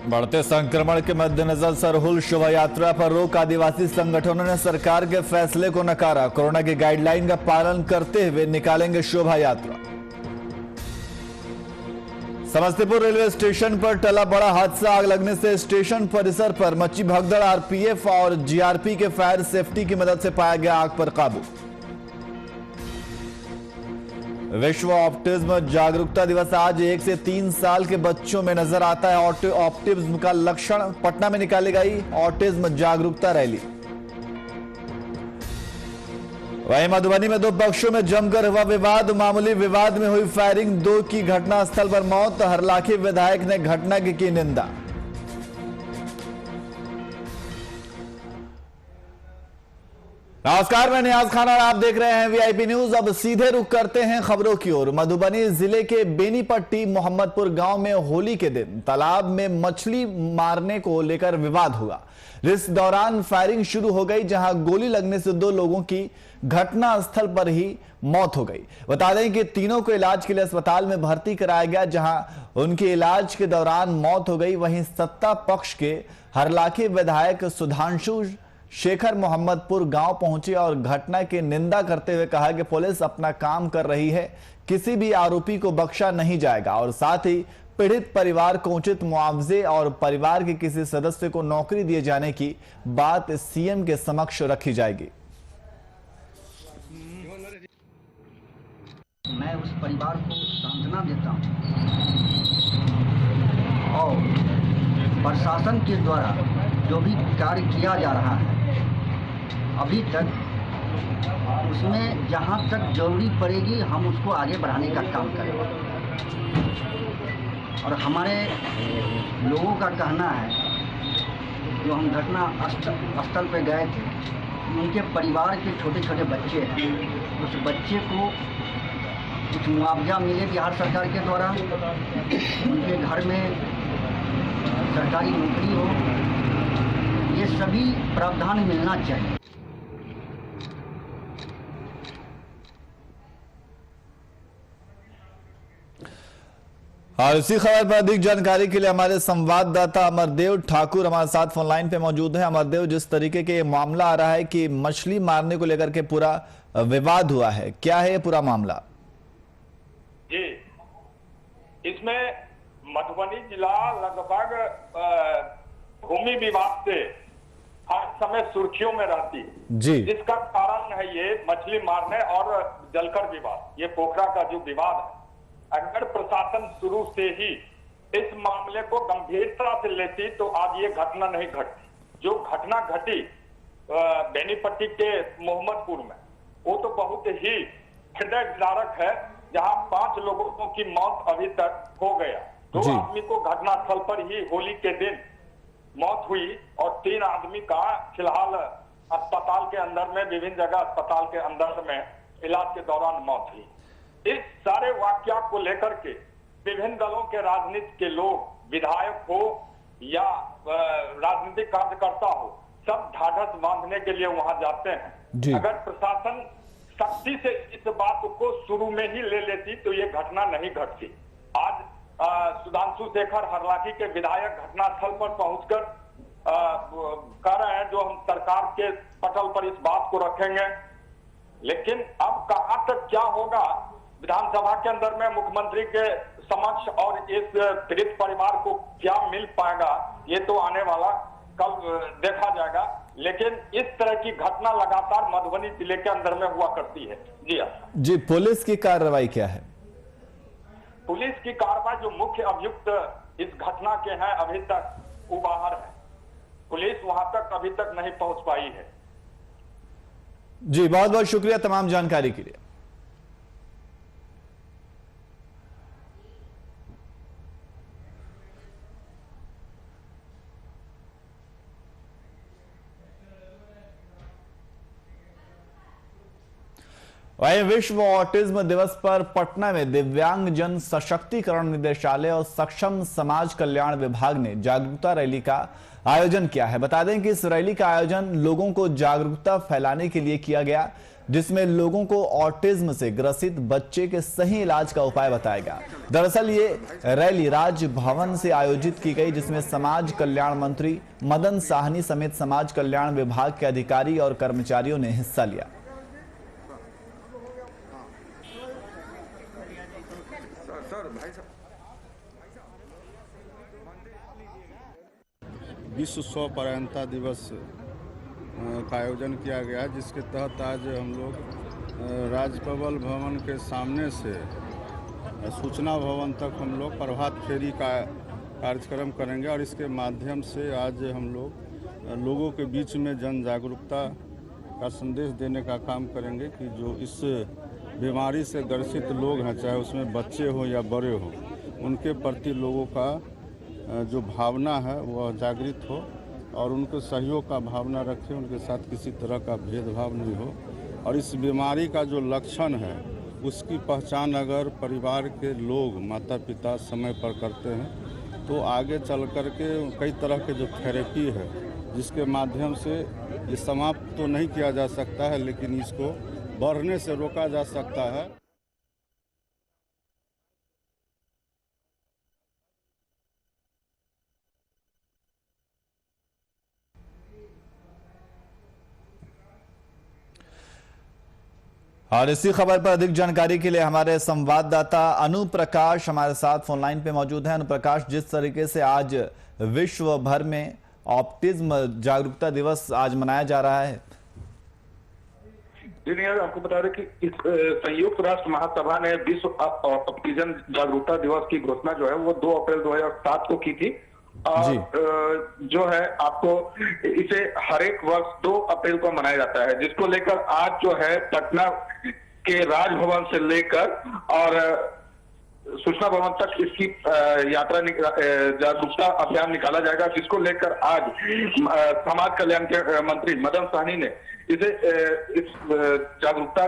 बढ़ते संक्रमण के मद्देनजर सरहुल शोभा यात्रा पर रोक, आदिवासी संगठनों ने सरकार के फैसले को नकारा। कोरोना की गाइडलाइन का पालन करते हुए निकालेंगे शोभा यात्रा। समस्तीपुर रेलवे स्टेशन पर टला बड़ा हादसा, आग लगने से स्टेशन परिसर पर मची भगदड़। आरपीएफ और जीआरपी के फायर सेफ्टी की मदद से पाया गया आग पर काबू। विश्व ऑप्टिज्म जागरूकता दिवस आज 1 से 3 साल के बच्चों में नजर आता है ऑप्टिज्म का लक्षण। पटना में निकाली गई ऑटिज्म जागरूकता रैली। वहीं मधुबनी में 2 पक्षों में जमकर हुआ विवाद, मामूली विवाद में हुई फायरिंग, 2 की घटनास्थल पर मौत। हरलाखी विधायक ने घटना की निंदा। नमस्कार, मैं नियाज खान और आप देख रहे हैं वीआईपी न्यूज। अब सीधे रुख करते हैं खबरों की ओर। मधुबनी जिले के बेनीपट्टी मोहम्मदपुर गांव में होली के दिन तालाब में मछली मारने को लेकर विवाद हुआ। इस दौरान फायरिंग शुरू हो गई, जहां गोली लगने से 2 लोगों की घटनास्थल पर ही मौत हो गई। बता दें कि तीनों को इलाज के लिए अस्पताल में भर्ती कराया गया, जहां उनके इलाज के दौरान मौत हो गई। वहीं सत्ता पक्ष के हरलाखी विधायक सुधांशु शेखर मोहम्मदपुर गांव पहुंचे और घटना की निंदा करते हुए कहा कि पुलिस अपना काम कर रही है, किसी भी आरोपी को बख्शा नहीं जाएगा और साथ ही पीड़ित परिवार को उचित मुआवजे और परिवार के किसी सदस्य को नौकरी दिए जाने की बात सीएम के समक्ष रखी जाएगी। मैं उस परिवार को सांत्वना देता हूं और प्रशासन के द्वारा जो भी कार्य किया जा रहा है अभी तक, उसमें जहां तक जरूरी पड़ेगी हम उसको आगे बढ़ाने का काम करेंगे। और हमारे लोगों का कहना है, जो हम घटना स्थल पर गए थे, उनके परिवार के छोटे छोटे बच्चे हैं, उस बच्चे को कुछ मुआवजा मिले बिहार सरकार के द्वारा, उनके घर में सरकारी नौकरी हो, ये सभी प्रावधान मिलना चाहिए। और इसी खबर पर अधिक जानकारी के लिए हमारे संवाददाता अमरदेव ठाकुर हमारे साथ फोन लाइन पे मौजूद है। अमरदेव, जिस तरीके के मामला आ रहा है कि मछली मारने को लेकर के पूरा विवाद हुआ है, क्या है ये पूरा मामला? जी, इसमें मधुबनी जिला लगभग भूमि विवाद से हर समय सुर्खियों में रहती है जी। जिसका कारण है ये मछली मारने और जलकर विवाद, ये पोखरा का जो विवाद है। अगर प्रशासन शुरू से ही इस मामले को गंभीरता से लेती तो आज ये घटना नहीं घटती। जो घटना घटी बेनीपट्टी के मोहम्मदपुर में, वो तो बहुत ही हृदयविदारक है, जहां 5 लोगों की मौत अभी तक हो गया। 2 आदमी को घटनास्थल पर ही होली के दिन मौत हुई और 3 आदमी का फिलहाल अस्पताल के अंदर में, विभिन्न जगह अस्पताल के अंदर में इलाज के दौरान मौत हुई। इस सारे वाकया को लेकर के विभिन्न दलों के राजनीति के लोग, विधायक हो या राजनीतिक कार्यकर्ता हो, सब ढाढ़स बांधने के लिए वहां जाते हैं। अगर प्रशासन सख्ती से इस बात को शुरू में ही ले लेती तो ये घटना नहीं घटती। आज सुधांशु शेखर हरलाखी के विधायक घटनास्थल पर पहुंचकर कह रहे हैं, जो हम सरकार के पटल पर इस बात को रखेंगे। लेकिन अब कहां तक क्या होगा विधानसभा के अंदर में मुख्यमंत्री के समक्ष और इस पीड़ित परिवार को क्या मिल पाएगा, ये तो आने वाला कल देखा जाएगा। लेकिन इस तरह की घटना लगातार मधुबनी जिले के अंदर में हुआ करती है। जी, पुलिस की कार्रवाई क्या है? पुलिस की कार्रवाई, जो मुख्य अभियुक्त इस घटना के हैं अभी तक वो बाहर है, पुलिस वहां तक अभी तक नहीं पहुंच पाई है। जी, बहुत बहुत शुक्रिया तमाम जानकारी के लिए। वहीं विश्व ऑटिज्म दिवस पर पटना में दिव्यांग जन सशक्तिकरण निदेशालय और सक्षम समाज कल्याण विभाग ने जागरूकता रैली का आयोजन किया है। बता दें कि इस रैली का आयोजन लोगों को जागरूकता फैलाने के लिए किया गया, जिसमें लोगों को ऑटिज्म से ग्रसित बच्चे के सही इलाज का उपाय बताया गया। दरअसल ये रैली राजभवन से आयोजित की गई, जिसमें समाज कल्याण मंत्री मदन साहनी समेत समाज कल्याण विभाग के अधिकारी और कर्मचारियों ने हिस्सा लिया। विश्व स्वपरायणता दिवस का आयोजन किया गया, जिसके तहत आज हम लोग राजभवन भवन के सामने से सूचना भवन तक हम लोग प्रभात फेरी का कार्यक्रम करेंगे और इसके माध्यम से आज हम लोग लोगों के बीच में जन जागरूकता का संदेश देने का काम करेंगे कि जो इस बीमारी से ग्रसित लोग हैं, चाहे उसमें बच्चे हो या बड़े हो, उनके प्रति लोगों का जो भावना है वह जागृत हो और उनको सहयोग का भावना रखें, उनके साथ किसी तरह का भेदभाव नहीं हो। और इस बीमारी का जो लक्षण है उसकी पहचान अगर परिवार के लोग, माता पिता समय पर करते हैं तो आगे चल कर के कई तरह के जो थेरेपी है, जिसके माध्यम से ये समाप्त तो नहीं किया जा सकता है, लेकिन इसको बढ़ने से रोका जा सकता है। और इसी खबर पर अधिक जानकारी के लिए हमारे संवाददाता अनुप्रकाश हमारे साथ फोन लाइन पे मौजूद हैं। अनुप्रकाश, जिस तरीके से आज विश्व भर में ऑटिज्म जागरूकता दिवस आज मनाया जा रहा है। जी नहीं, आपको बता दें कि इस संयुक्त राष्ट्र महासभा ने विश्व ऑटिज्म जागरूकता दिवस की घोषणा जो है वो 2 अप्रैल 2007 को की थी। और जो है आपको इसे हर एक वर्ष 2 अप्रैल को मनाया जाता है, जिसको लेकर आज जो है पटना के राजभवन से लेकर और सूचना भवन तक इसकी यात्रा जागरूकता अभियान निकाला जाएगा, जिसको लेकर आज समाज कल्याण के मंत्री मदन साहनी ने इस जागरूकता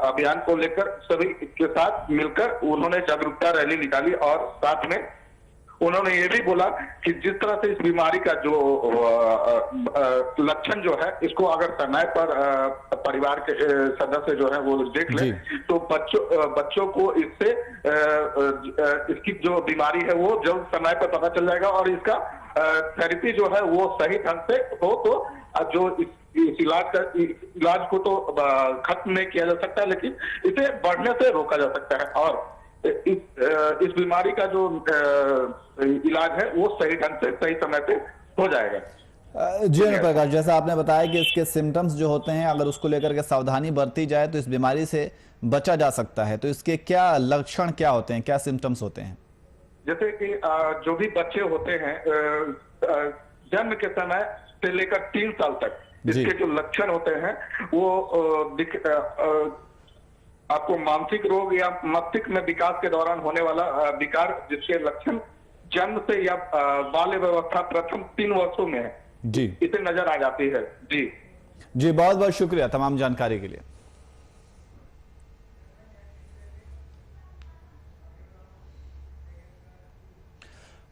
अभियान को लेकर सभी के साथ मिलकर उन्होंने जागरूकता रैली निकाली और साथ में उन्होंने ये भी बोला कि जिस तरह से इस बीमारी का जो लक्षण जो है, इसको अगर समय पर परिवार के सदस्य जो है वो देख ले तो बच्चों को इससे इसकी जो बीमारी है वो जल्द समय पर पता चल जाएगा और इसका थेरेपी जो है वो सही ढंग से हो तो जो इस इलाज को तो खत्म नहीं किया जा सकता, लेकिन इसे बढ़ने से रोका जा सकता है और इस बीमारी का जो इलाज है वो सही ढंग से सही समय पे हो जाएगा। जी अनुप्रकाश, जैसा आपने बताया कि इसके सिम्टम्स जो होते हैं अगर उसको लेकर के सावधानी बरती जाए तो इस बीमारी से बचा जा सकता है, तो इसके क्या लक्षण क्या होते हैं, क्या सिम्टम्स होते हैं? जैसे कि जो भी बच्चे होते हैं जन्म के समय से लेकर 3 साल तक इसके जो लक्षण होते हैं वो आपको मानसिक रोग या मस्तिष्क में विकास के दौरान होने वाला विकार, जिसके लक्षण जन्म से या बाल्य व्यवस्था प्रथम 3 वर्षों में है जी, इसे नजर आ जाती है। जी बहुत बहुत शुक्रिया तमाम जानकारी के लिए।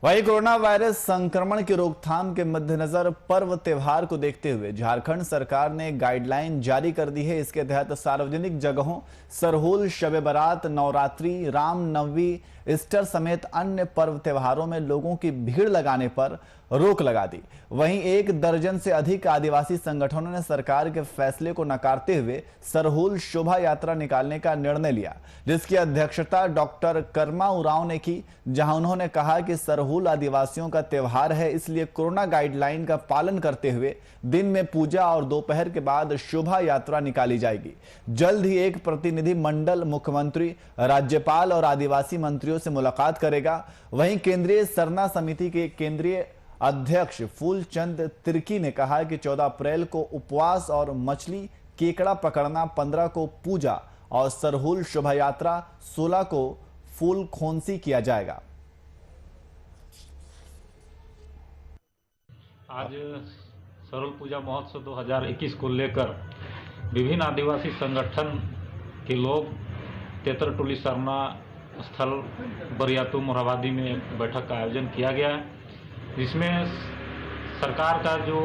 वहीं कोरोना वायरस संक्रमण की रोकथाम के मद्देनजर पर्व त्योहार को देखते हुए झारखंड सरकार ने गाइडलाइन जारी कर दी है। इसके तहत सार्वजनिक जगहों, सरहुल, शबे बारात, नवरात्रि, रामनवमी, ईस्टर समेत अन्य पर्व त्योहारों में लोगों की भीड़ लगाने पर रोक लगा दी। वहीं 1 दर्जन से अधिक आदिवासी संगठनों ने सरकार के फैसले को नकारते हुए सरहुल शोभा यात्रा निकालने का निर्णय लिया, जिसकी अध्यक्षता डॉक्टर कर्मा उरांव ने की, जहां उन्होंने कहा कि सरहुल आदिवासियों का त्योहार है, इसलिए कोरोना गाइडलाइन का पालन करते हुए दिन में पूजा और दोपहर के बाद शोभा यात्रा निकाली जाएगी। जल्द ही एक प्रतिनिधि मंडल मुख्यमंत्री, राज्यपाल और आदिवासी मंत्रियों से मुलाकात करेगा। वहीं केंद्रीय सरना समिति के केंद्रीय अध्यक्ष फूलचंद तिर्की ने कहा कि 14 अप्रैल को उपवास और मछली केकड़ा पकड़ना, 15 को पूजा और सरहुल शोभा यात्रा, 16 को फूल खोंसी किया जाएगा। आज सरहुल पूजा महोत्सव 2021 को लेकर विभिन्न आदिवासी संगठन के लोग तेतरटोली सरना स्थल बरियातू मोरहाबादी में बैठक का आयोजन किया गया है, जिसमें सरकार का जो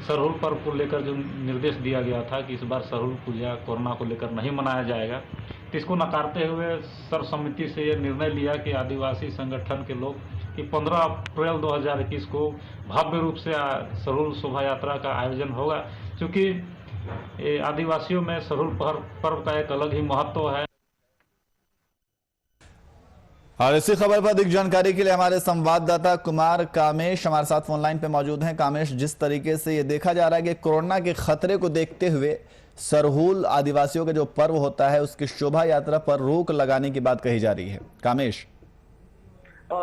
सरहुल पर्व को लेकर जो निर्देश दिया गया था कि इस बार सरहुल पूजा कोरोना को लेकर नहीं मनाया जाएगा, तो इसको नकारते हुए सर्वसम्मति से यह निर्णय लिया कि आदिवासी संगठन के लोग कि 15 अप्रैल 2021 को भव्य रूप से सरहुल शोभा यात्रा का आयोजन होगा, क्योंकि आदिवासियों में सरहुल पर्व का एक अलग ही महत्व है। और इसी खबर पर अधिक जानकारी के लिए हमारे संवाददाता कुमार कामेश हमारे साथ फोन लाइन पे मौजूद हैं। कामेश, जिस तरीके से ये देखा जा रहा है कि कोरोना के खतरे को देखते हुए सरहुल आदिवासियों का जो पर्व होता है उसकी शोभा यात्रा पर रोक लगाने की बात कही जा रही है। कामेश,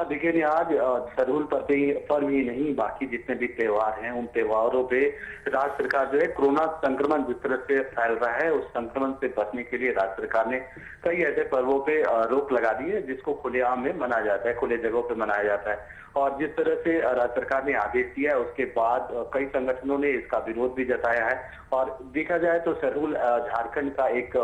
देखिए, आज सरहुल पर्व ही नहीं, बाकी जितने भी त्योहार हैं उन त्योहारों पे राज्य सरकार जो है कोरोना संक्रमण जिस तरह से फैल रहा है उस संक्रमण से बचने के लिए राज्य सरकार ने कई ऐसे पर्वों पे रोक लगा दी है जिसको खुलेआम में मनाया जाता है, खुले जगहों पे मनाया जाता है। और जिस तरह से राज्य सरकार ने आदेश दिया है उसके बाद कई संगठनों ने इसका विरोध भी जताया है। और देखा जाए तो सरहुल झारखंड का एक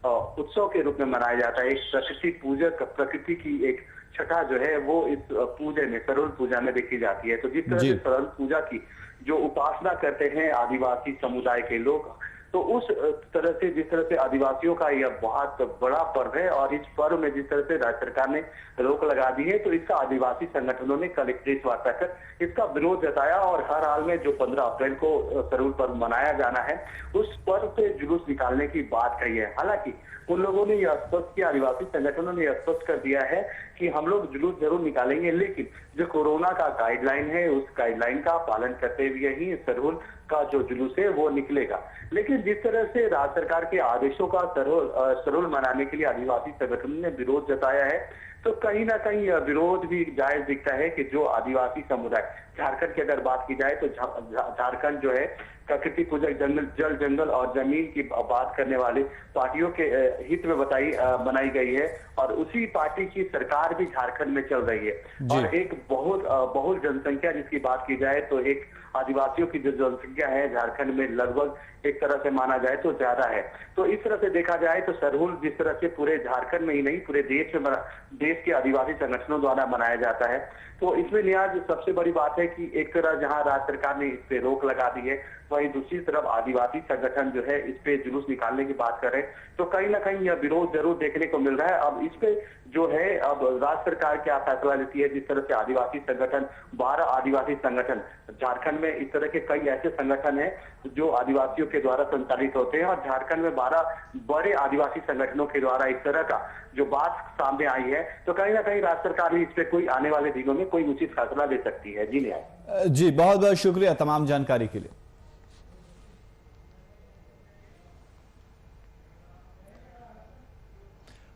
उत्सव के रूप में मनाया जाता है, एक प्रकृति पूजक, प्रकृति की एक छठा जो है वो इस पूजे में, सरहुल पूजा में देखी जाती है। तो जिस तरह से सरहुल पूजा की जो उपासना करते हैं आदिवासी समुदाय के लोग, तो उस तरह से जिस तरह से आदिवासियों का यह बहुत बड़ा पर्व है और इस पर्व में जिस तरह से राज्य सरकार ने रोक लगा दी है, तो इसका आदिवासी संगठनों ने कल एक प्रेस वार्ता कर इसका विरोध जताया और हर हाल में जो 15 अप्रैल को सरहुल पर्व मनाया जाना है उस पर्व पे जुलूस निकालने की बात कही है। हालांकि उन लोगों ने यह स्पष्ट किया, आदिवासी संगठनों ने यह स्पष्ट कर दिया है कि हम लोग जुलूस जरूर निकालेंगे, लेकिन जो कोरोना का गाइडलाइन है उस गाइडलाइन का पालन करते हुए ही सरहुल का जो जुलूस है वो निकलेगा। लेकिन जिस तरह से राज्य सरकार के आदेशों का सरहुल मनाने के लिए आदिवासी संगठनों ने विरोध जताया है, तो कहीं ना कहीं यह विरोध भी जायज दिखता है कि जो आदिवासी समुदाय, झारखंड की अगर बात की जाए तो झारखंड जो है प्रकृति पूजक, जल जंगल और जमीन की बात करने वाले पार्टियों के हित में बनाई गई है और उसी पार्टी की सरकार भी झारखंड में चल रही है। और एक बहुल जनसंख्या जिसकी बात की जाए तो एक आदिवासियों की जो जनसंख्या है झारखंड में लगभग एक तरह से माना जाए तो ज्यादा है। तो इस तरह से देखा जाए तो सरहुल जिस तरह से पूरे झारखंड में ही नहीं पूरे देश के आदिवासी संगठनों द्वारा मनाया जाता है, तो इसमें नियाज सबसे बड़ी बात है कि एक तरह जहां राज्य सरकार ने इस पे रोक लगा दी है, वहीं दूसरी तरफ आदिवासी संगठन जो है इस पे जुलूस निकालने की बात कर रहे हैं, तो कहीं ना कहीं यह विरोध जरूर देखने को मिल रहा है। अब इस पे जो है अब राज्य सरकार क्या फैसला लेती है, जिस तरह से आदिवासी संगठन 12 आदिवासी संगठन झारखंड में, इस तरह के कई ऐसे संगठन हैं जो आदिवासियों के द्वारा संचालित होते हैं और झारखंड में 12 बड़े आदिवासी संगठनों के द्वारा इस तरह का जो बात सामने आई है, तो कहीं ना कहीं राज्य सरकार भी इस पे कोई आने वाले दिनों में कोई उचित फैसला ले सकती है। जी न्याय जी, बहुत बहुत शुक्रिया तमाम जानकारी के लिए।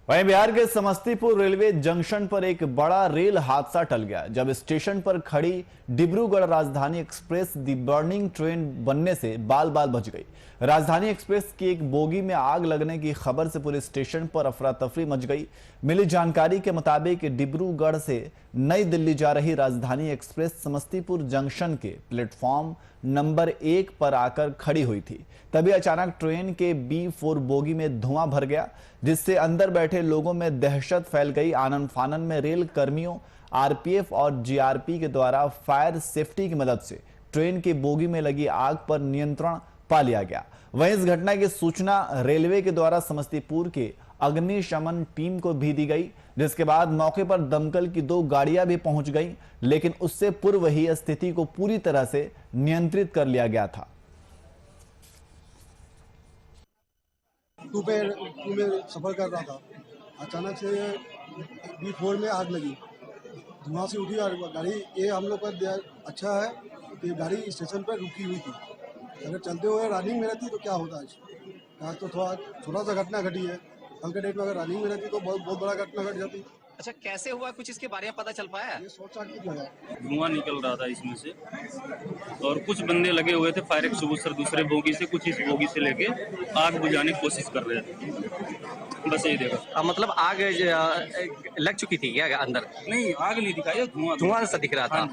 वहीं बिहार के समस्तीपुर रेलवे जंक्शन पर एक बड़ा रेल हादसा टल गया जब स्टेशन पर खड़ी डिब्रूगढ़ राजधानी एक्सप्रेस दी बर्निंग ट्रेन बनने से बाल बाल बच गई। राजधानी एक्सप्रेस की एक बोगी में आग लगने की खबर से पूरे स्टेशन पर अफरा तफरी मच गई। मिली जानकारी के मुताबिक डिब्रूगढ़ से नई दिल्ली जा रही राजधानी एक्सप्रेस समस्तीपुर जंक्शन के प्लेटफॉर्म नंबर 1 पर आकर खड़ी हुई थी। तभी अचानक ट्रेन के B4 बोगी में धुआं भर गया, जिससे अंदर बैठे लोगों में दहशत फैल गई। आनन फानन में रेल कर्मियों, आरपीएफ और जीआरपी के द्वारा फायर सेफ्टी की मदद से ट्रेन की बोगी में लगी आग पर नियंत्रण पा लिया गया। वहीं इस घटना की सूचना रेलवे के द्वारा समस्तीपुर के अग्निशमन टीम को भी दी गई, जिसके बाद मौके पर दमकल की 2 गाड़ियां भी पहुंच गईं, लेकिन उससे पूर्व ही स्थिति को पूरी तरह से नियंत्रित कर लिया गया था। टू में सफर कर रहा था, अचानक से B4 में आग लगी, धुआं से उठी और गाड़ी, ये हम लोग का अच्छा है कि गाड़ी स्टेशन पर रुकी हुई थी। अगर चलते हुए रनिंग में रहती तो क्या होता आज तो थोड़ा छोटा सा घटना घटी है, कल के डेट में अगर रनिंग में रहती तो बहुत बड़ा घटना घट जाती। अच्छा, कैसे हुआ, कुछ इसके बारे में पता चल पाया? ये शॉर्ट सर्किट लगा, धुआं निकल रहा था इसमें से और कुछ बंदे लगे हुए थे फायर एक्सटिंग्विशर दूसरे बोगी से, कुछ इस बोगी से लेके आग बुझाने की कोशिश कर रहे थे। बस यही देखा। मतलब आग लग चुकी थी क्या अंदर? नहीं, आग नहीं दिखाई, धुआं सा दिख रहा था।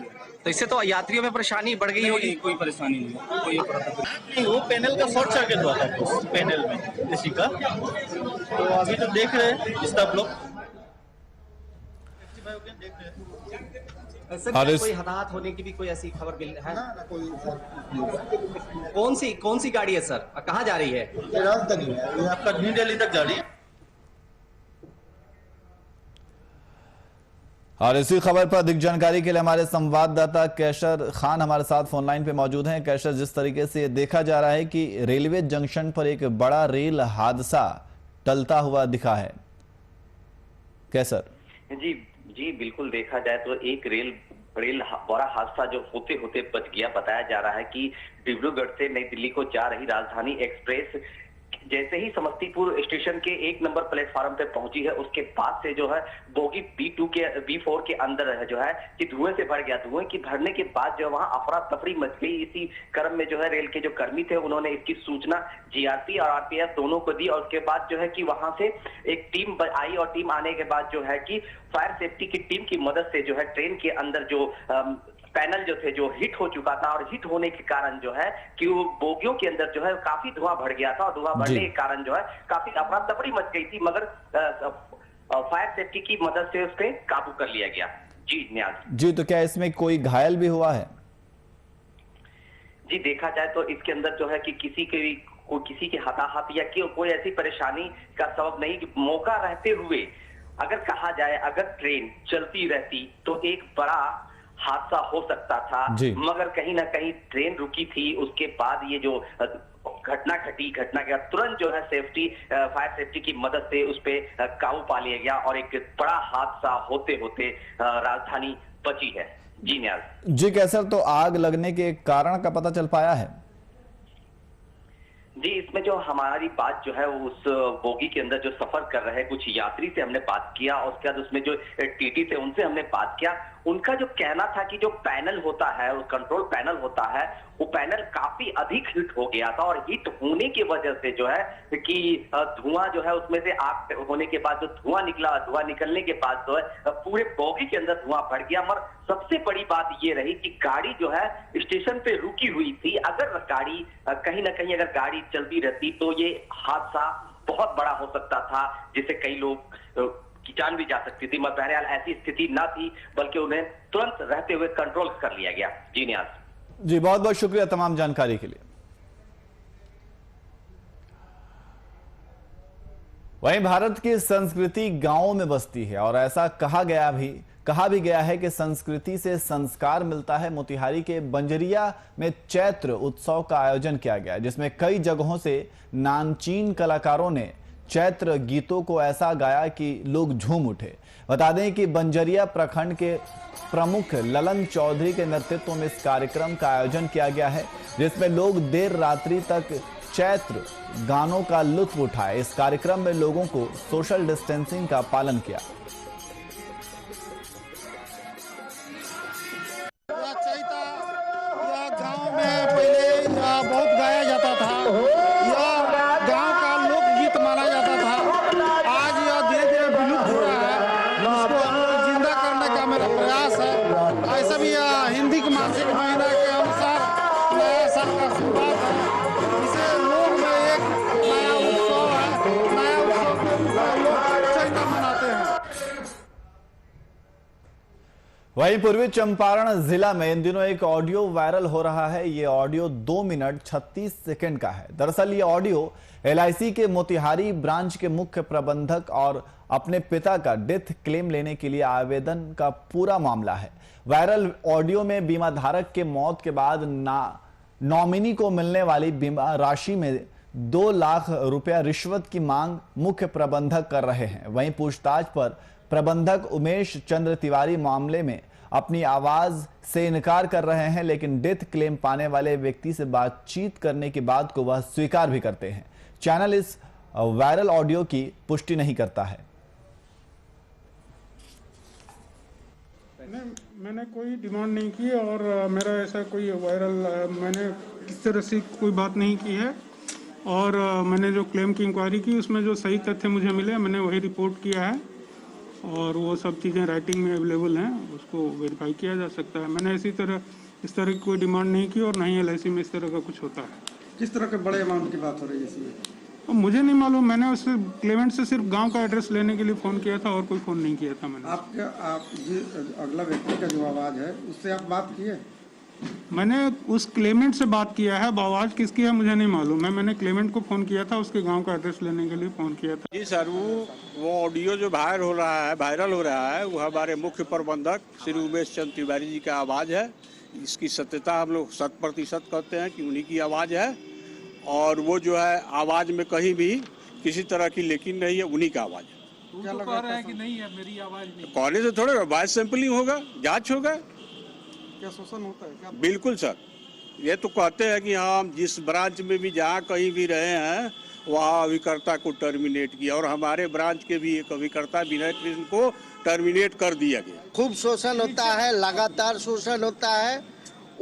तो इससे तो यात्रियों में परेशानी बढ़ गई होगी। कोई परेशानी नहीं, कोई नहीं, वो पैनल का शॉर्ट सर्किट हुआ था कुछ पैनल में इसी का, तो अभी तो देख रहे हैं सब लोग। सर और क्या इस- कोई हताहत होने की भी कोई ऐसी खबर मिल है? ना कोई कौन सी गाड़ी है सर, कहाँ जा रही है? ये राजधानी है, ये आपका न्यू दिल्ली तक जा रही है। और इसी खबर पर अधिक जानकारी के लिए हमारे संवाददाता कैशर खान हमारे साथ फोन लाइन पे मौजूद हैं। कैशर, जिस तरीके से देखा जा रहा है कि रेलवे जंक्शन पर एक बड़ा रेल हादसा टलता हुआ दिखा है, कैसर? जी जी बिल्कुल, देखा जाए तो एक रेल बड़ा हादसा जो होते होते बच गया। बताया जा रहा है कि डिब्रूगढ़ से नई दिल्ली को जा रही राजधानी एक्सप्रेस जैसे ही समस्तीपुर स्टेशन के 1 नंबर प्लेटफार्म पे पहुंची है, उसके बाद से जो है बोगी B4 के अंदर है जो है कि धुएं से भर गया। धुएं की भरने के बाद जो वहां अफरा तफरी मच गई। इसी क्रम में जो है रेल के जो कर्मी थे उन्होंने इसकी सूचना जीआरपी और आरपीएफ दोनों को दी, और उसके बाद जो है कि वहां से एक टीम आई, और टीम आने के बाद जो है कि फायर सेफ्टी की टीम की मदद से जो है ट्रेन के अंदर जो पैनल जो थे जो हिट हो चुका था, और हिट होने के कारण जो है कि वो बोगियों के अंदर जो है काफी धुआं भर गया था, और धुआं भरने के कारण जो है काफी अफरा तफरी मच गई थी, मगर फायर सेफ्टी की मदद से उस पर काबू कर लिया गया। जी न्याज जी, तो क्या इसमें कोई घायल भी हुआ है? जी, देखा जाए तो इसके अंदर जो है कि किसी के हताहत या कोई ऐसी परेशानी का सबब नहीं। कि मौका रहते हुए अगर कहा जाए, अगर ट्रेन चलती रहती तो एक बड़ा हादसा हो सकता था, मगर कहीं ना कहीं ट्रेन रुकी थी। उसके बाद ये जो घटना घटी, घटना के बाद तुरंत जो है फायर सेफ्टी की मदद से उस पर काबू पा लिया गया, और एक बड़ा हादसा होते होते राजधानी बची है। जी न्याज जी कैसर, तो आग लगने के कारण का पता चल पाया है? जी, इसमें जो हमारी बात जो है उस बोगी के अंदर जो सफर कर रहे कुछ यात्री से हमने बात किया, और उसके बाद उसमें जो टीटी थे उनसे हमने बात किया। उनका जो कहना था कि जो पैनल होता है, कंट्रोल पैनल होता है, वो पैनल काफी अधिक हिट हो गया था, और हिट होने की वजह से जो है कि धुआं जो है उसमें से आग होने के बाद जो धुआं निकला, धुआं निकलने के बाद जो है पूरे बोगी के अंदर धुआं भर गया। मगर सबसे बड़ी बात ये रही कि गाड़ी जो है स्टेशन पे रुकी हुई थी। अगर गाड़ी कहीं ना कहीं अगर गाड़ी चलती रहती तो ये हादसा बहुत बड़ा हो सकता था, जिससे कई लोग की जान भी जा सकती थी। मगर बहरहाल ऐसी स्थिति ना थी, बल्कि उन्हें तुरंत रहते हुए कंट्रोल कर लिया गया। जी न्याज जी, बहुत बहुत शुक्रिया तमाम जानकारी के लिए। वहीं भारत की संस्कृति गांवों में बसती है, और ऐसा कहा भी गया है कि संस्कृति से संस्कार मिलता है। मोतिहारी के बंजरिया में चैत्र उत्सव का आयोजन किया गया, जिसमें कई जगहों से नामचीन कलाकारों ने चैत्र गीतों को ऐसा गाया कि लोग झूम उठे। बता दें कि बंजरिया प्रखंड के प्रमुख ललन चौधरी के नेतृत्व में इस कार्यक्रम का आयोजन किया गया है, जिसमें लोग देर रात्रि तक चैत्र गानों का लुत्फ उठाए। इस कार्यक्रम में लोगों को सोशल डिस्टेंसिंग का पालन किया। गांव में पहले बहुत गाया जाता था, यह गांव का लोकगीत माना जाता था। आज यह धीरे धीरे विलुप्त हो रहा है, इसको हम लोग जिंदा करने का मेरा प्रयास है। ऐसा भी हिंदी के मासिक महीना के अनुसार नया साल का शुरुआत है। इसे लोग में एक नया उत्सव है, नया उत्सव लोग चैत्र मनाते हैं। वहीं पूर्वी चंपारण जिला में इन दिनों एक ऑडियो वायरल हो रहा है। ये ऑडियो 2 मिनट 36 सेकंड का है। दरअसल ये ऑडियो LIC के मोतिहारी ब्रांच के मुख्य प्रबंधक और अपने पिता का डेथ क्लेम लेने के लिए आवेदन का पूरा मामला है। वायरल ऑडियो में बीमा धारक के मौत के बाद नॉमिनी को मिलने वाली बीमा राशि में 2 लाख रुपया रिश्वत की मांग मुख्य प्रबंधक कर रहे हैं। वहीं पूछताछ पर प्रबंधक उमेश चंद्र तिवारी मामले में अपनी आवाज से इनकार कर रहे हैं, लेकिन डेथ क्लेम पाने वाले व्यक्ति से बातचीत करने की बात को वह स्वीकार भी करते हैं। चैनल इस वायरल ऑडियो की पुष्टि नहीं करता है। मैंने कोई डिमांड नहीं की, और मेरा ऐसा कोई वायरल मैंने किस तरह से कोई बात नहीं की है। और मैंने जो क्लेम की इंक्वायरी की उसमें जो सही तथ्य मुझे मिले मैंने वही रिपोर्ट किया है, और वो सब चीज़ें राइटिंग में अवेलेबल हैं, उसको वेरीफाई किया जा सकता है। मैंने इस तरह की कोई डिमांड नहीं की, और ना ही LIC में इस तरह का कुछ होता है। किस तरह के बड़े अमाउंट की बात हो रही है इसमें? और मुझे नहीं मालूम, मैंने उससे क्लेमेंट से सिर्फ गांव का एड्रेस लेने के लिए फ़ोन किया था और कोई फ़ोन नहीं किया था मैंने। आप अगला व्यक्ति का जो आवाज़ है उससे आप बात किए? मैंने उस क्लेमेंट से बात किया है, आवाज़ किसकी है मुझे नहीं मालूम है। मैंने क्लेमेंट को फ़ोन किया था, उसके गांव का एड्रेस लेने के लिए फ़ोन किया था। जी सर, वो ऑडियो जो वायरल हो रहा है वो हमारे मुख्य प्रबंधक श्री उमेश चंद्र तिवारी जी का आवाज़ है। इसकी सत्यता हम लोग 100% कहते हैं कि उन्हीं की आवाज़ है, और वो जो है आवाज़ में कहीं भी किसी तरह की लेकिन नहीं है, उन्हीं का आवाज़ है। क्या कह रहा है कि नहीं है मेरी आवाज़ नहीं? कहने से थोड़े वॉइस सैंपलिंग होगा, जांच होगा। क्या शोषण होता है क्या? बिल्कुल सर, ये तो कहते हैं कि हाँ, हम जिस ब्रांच में भी जहाँ कहीं भी रहे हैं वहाँ अभिकर्ता को टर्मिनेट किया, और हमारे ब्रांच के भी एक अभिकर्ता विनय कृष्ण को टर्मिनेट कर दिया गया। खूब शोषण होता है, लगातार शोषण होता है।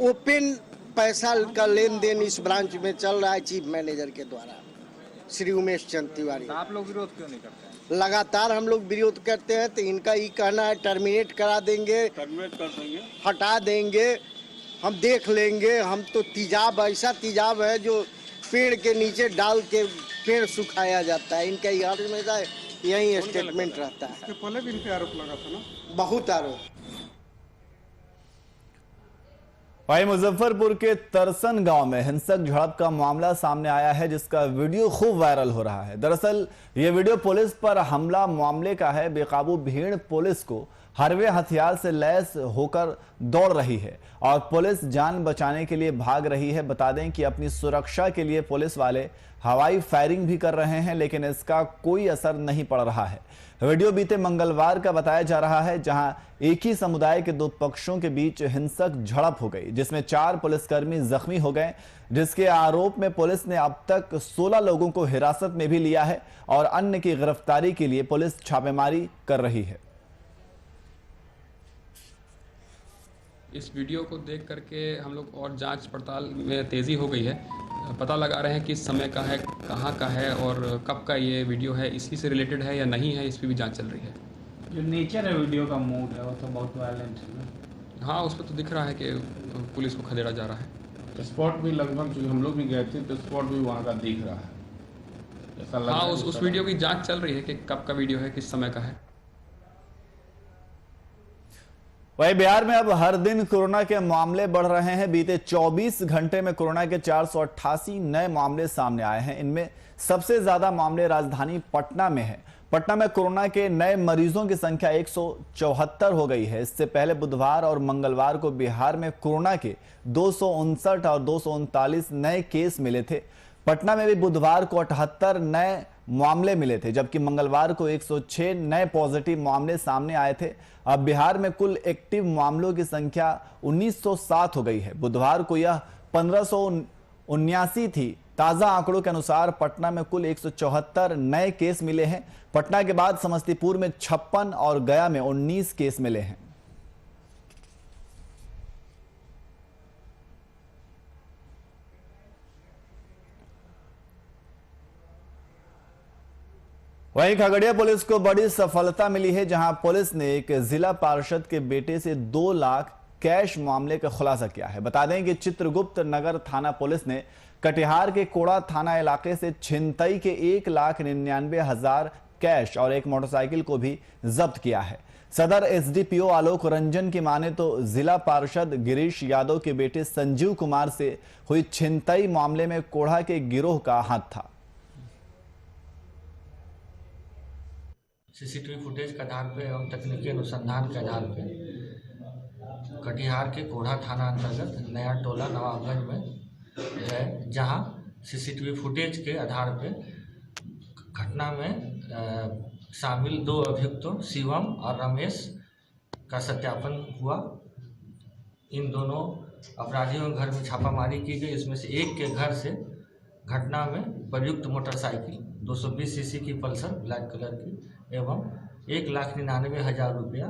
ओपन पैसा का लेन देन इस ब्रांच में चल रहा है चीफ मैनेजर के द्वारा, श्री उमेश चंद्र तिवारी। आप लोग विरोध क्यों नहीं करते? लगातार हम लोग विरोध करते हैं, तो इनका ये कहना है टर्मिनेट करा देंगे, टर्मिनेट कर देंगे, हटा हटा देंगे, हम देख लेंगे। हम तो तेजाब, ऐसा तेजाब है जो पेड़ के नीचे डाल के पेड़ सुखाया जाता है। इनका यही स्टेटमेंट रहता है। इसके पहले भी इन पे आरोप लगा था ना? बहुत आरोप। वहीं मुजफ्फरपुर के तरसन गांव में हिंसक झड़प का मामला सामने आया है, जिसका वीडियो खूब वायरल हो रहा है। दरअसल ये वीडियो पुलिस पर हमला मामले का है। बेकाबू भीड़ पुलिस को हरवे हथियार से लैस होकर दौड़ रही है और पुलिस जान बचाने के लिए भाग रही है। बता दें कि अपनी सुरक्षा के लिए पुलिस वाले हवाई फायरिंग भी कर रहे हैं, लेकिन इसका कोई असर नहीं पड़ रहा है। वीडियो बीते मंगलवार का बताया जा रहा है, जहां एक ही समुदाय के दो पक्षों के बीच हिंसक झड़प हो गई, जिसमें 4 पुलिसकर्मी जख्मी हो गए, जिसके आरोप में पुलिस ने अब तक 16 लोगों को हिरासत में भी लिया है और अन्य की गिरफ्तारी के लिए पुलिस छापेमारी कर रही है। इस वीडियो को देख करके हम लोग और जांच पड़ताल में तेज़ी हो गई है। पता लगा रहे हैं कि इस समय का है, कहाँ का है और कब का ये वीडियो है, इसी से रिलेटेड है या नहीं है, इस पर भी जांच चल रही है। जो नेचर है वीडियो का, मूड है, वो तो बहुत वायलेंट है ना। हाँ, उस पर तो दिख रहा है कि पुलिस को खदेड़ा जा रहा है। स्पॉट भी लगभग, जो हम लोग भी गए थे तो स्पॉट भी वहाँ का दिख रहा है। ऐसा लग हाँ, रहा है उस वीडियो की जाँच चल रही है कि कब का वीडियो है, किस समय का है। वहीं बिहार में अब हर दिन कोरोना के मामले बढ़ रहे हैं। बीते 24 घंटे में कोरोना के 488 नए मामले सामने आए हैं। इनमें सबसे ज्यादा मामले राजधानी पटना में है। पटना में कोरोना के नए मरीजों की संख्या 174 हो गई है। इससे पहले बुधवार और मंगलवार को बिहार में कोरोना के 259 और 239 नए केस मिले थे। पटना में भी बुधवार को 78 नए मामले मिले थे, जबकि मंगलवार को 106 नए पॉजिटिव मामले सामने आए थे। अब बिहार में कुल एक्टिव मामलों की संख्या 1907 हो गई है। बुधवार को यह 1579 थी। ताजा आंकड़ों के अनुसार पटना में कुल 174 नए केस मिले हैं। पटना के बाद समस्तीपुर में 56 और गया में 19 केस मिले हैं। वहीं खगड़िया पुलिस को बड़ी सफलता मिली है, जहां पुलिस ने एक जिला पार्षद के बेटे से 2 लाख कैश मामले का खुलासा किया है। बता दें कि चित्रगुप्त नगर थाना पुलिस ने कटिहार के कोड़ा थाना इलाके से छिनतई के 1,99,000 कैश और एक मोटरसाइकिल को भी जब्त किया है। सदर एसडीपीओ आलोक रंजन की माने तो जिला पार्षद गिरीश यादव के बेटे संजीव कुमार से हुई छिनतई मामले में कोढ़ा के गिरोह का हाथ था। सीसीटीवी फुटेज के आधार पर और तकनीकी अनुसंधान के आधार पर कटिहार के कोढ़ा थाना अंतर्गत नया टोला नवाबगंज में है, जहां सीसीटीवी फुटेज के आधार पर घटना में शामिल 2 अभियुक्तों शिवम और रमेश का सत्यापन हुआ। इन दोनों अपराधियों के घर में छापामारी की गई। इसमें से एक के घर से घटना में प्रयुक्त मोटरसाइकिल 220 सीसी की पल्सर ब्लैक कलर की एवं 1,99,000 रुपया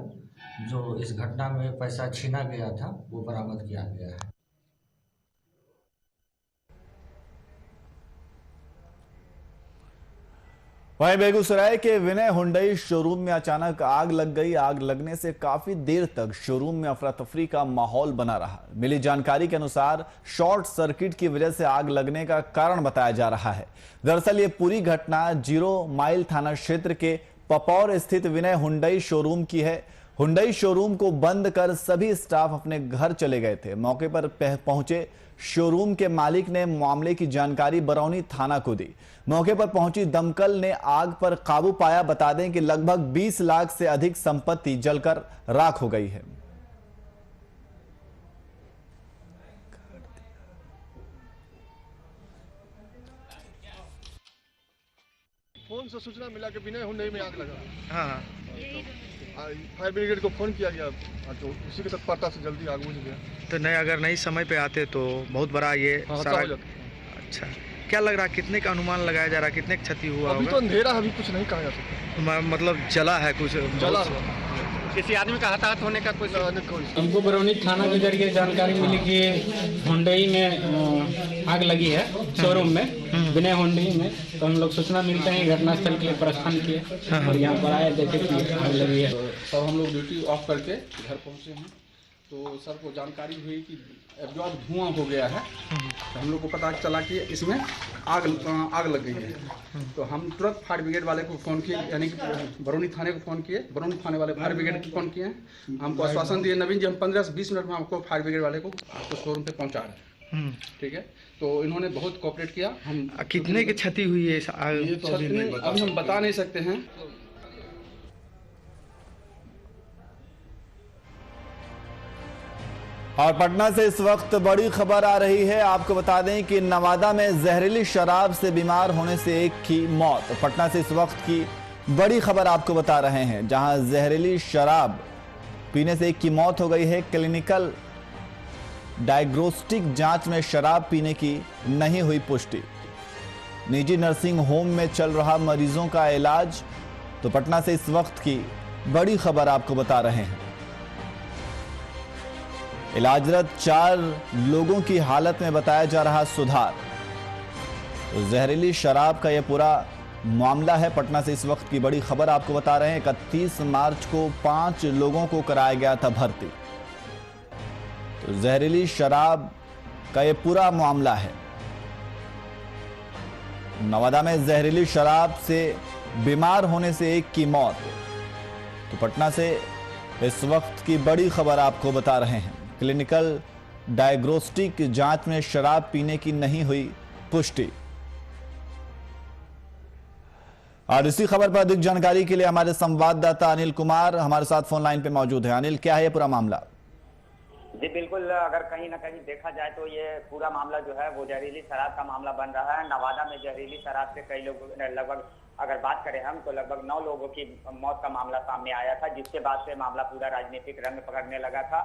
जो इस घटना में पैसा छीना गया था वो बरामद किया गया है। वहीं बेगूसराय के विनय हुंडई शोरूम में अचानक आग लग गई। आग लगने से काफी देर तक शोरूम में अफरा तफरी का माहौल बना रहा। मिली जानकारी के अनुसार शॉर्ट सर्किट की वजह से आग लगने का कारण बताया जा रहा है। दरअसल ये पूरी घटना 0 माइल थाना क्षेत्र के पपौर स्थित विनय हुंडई शोरूम की है। हुंडई शोरूम को बंद कर सभी स्टाफ अपने घर चले गए थे। मौके पर पहुंचे शोरूम के मालिक ने मामले की जानकारी बरौनी थाना को दी। मौके पर पहुंची दमकल ने आग पर काबू पाया। बता दें कि लगभग 20 लाख से अधिक संपत्ति जलकर राख हो गई है। फोन से सूचना मिला कि विनय हुंडई में आग लगा। हाँ फायर ब्रिगेड को फोन किया गया तो उसी के तत्परता से जल्दी आग बुझ गया। तो नहीं, अगर नहीं समय पे आते तो बहुत बड़ा ये सारा। अच्छा, क्या लग रहा है, कितने का अनुमान लगाया जा रहा है, कितने की क्षति हुआ अभी तो अंधेरा, अभी कुछ नहीं कहा जा सकता। मतलब जला है कुछ, जला किसी आदमी का हताहत होने का कुछ? हमको बरौनी थाना के जरिए जानकारी मिली कि हुंडई में आग लगी है शोरूम में, विनय हुंडई में। तो हम लोग सूचना मिलते हैं, घटनास्थल के लिए प्रस्थान किए और यहाँ पर आए, देखे कि आग लगी है। तब हम लोग ड्यूटी ऑफ करके घर पहुँचे हैं तो सर को जानकारी हुई कि एब्जॉर्ब धुआं हो गया है। तो हम लोग को पता चला कि इसमें आग लग गई है। तो हम तुरंत फायर ब्रिगेड वाले को फ़ोन किए, यानी कि बरौनी थाने को फ़ोन किए। बरौनी थाने वाले फायर ब्रिगेड को फ़ोन किए। हमको आश्वासन दिए नवीन जी, हम 15 से 20 मिनट में आपको फायर ब्रिगेड वाले को आपको शोरूम पे पहुंचा रहे हैं। ठीक है, तो इन्होंने बहुत कोऑपरेट किया। हम कितने की क्षति हुई है अभी हम बता नहीं सकते हैं। और पटना से इस वक्त बड़ी खबर आ रही है। आपको बता दें कि नवादा में जहरीली शराब से बीमार होने से एक की मौत। पटना से इस वक्त की बड़ी खबर आपको बता रहे हैं, जहां जहरीली शराब पीने से एक की मौत हो गई है। क्लिनिकल डायग्नोस्टिक जांच में शराब पीने की नहीं हुई पुष्टि। निजी नर्सिंग होम में चल रहा मरीजों का इलाज। तो पटना से इस वक्त की बड़ी खबर आपको बता रहे हैं। इलाजरत 4 लोगों की हालत में बताया जा रहा सुधार। तो जहरीली शराब का यह पूरा मामला है। पटना से इस वक्त की बड़ी खबर आपको बता रहे हैं। 31 मार्च को 5 लोगों को कराया गया था भर्ती। तो जहरीली शराब का यह पूरा मामला है। नवादा में जहरीली शराब से बीमार होने से एक की मौत। तो पटना से इस वक्त की बड़ी खबर आपको बता रहे हैं। क्लिनिकल डायग्नोस्टिक जांच में शराब पीने की नहीं हुई पुष्टि। और इसी खबर पर अधिक जानकारी के लिए हमारे संवाददाता अनिल कुमार हमारे साथ फोन लाइन पे मौजूद है। अनिल, क्या है ये पूरा मामला? जी बिल्कुल, अगर कहीं ना कहीं देखा जाए तो ये पूरा मामला जो है वो जहरीली शराब का मामला बन रहा है। नवादा में जहरीली शराब से कई लोग, लगभग अगर बात करें हम तो लगभग 9 लोगों की मौत का मामला सामने आया था, जिसके बाद से मामला पूरा राजनीतिक रंग पकड़ने लगा था।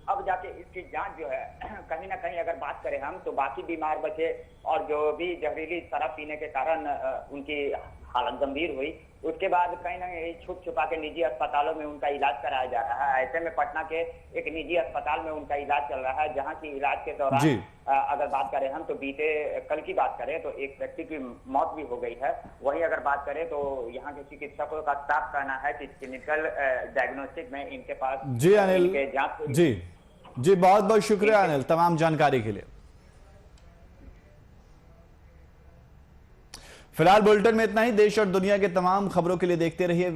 अब जाके इसकी जांच जो है कहीं ना कहीं अगर बात करें हम तो बाकी बीमार बचे और जो भी जहरीली शराब पीने के कारण उनकी हालत गंभीर हुई, उसके बाद कहीं ना कहीं छुप छुपा के निजी अस्पतालों में उनका इलाज कराया जा रहा है। ऐसे में पटना के एक निजी अस्पताल में उनका इलाज चल रहा है, जहां की इलाज के दौरान अगर बात करें हम तो बीते कल की बात करें तो एक व्यक्ति की मौत भी हो गई है। वहीं अगर बात करें तो यहाँ के चिकित्सकों का साफ कहना है कि क्लिनिकल डायग्नोस्टिक में इनके पास जी अनिल, जी बहुत बहुत शुक्रिया अनिल तमाम जानकारी के लिए। फिलहाल बुलेटिन में इतना ही। देश और दुनिया के तमाम खबरों के लिए देखते रहिए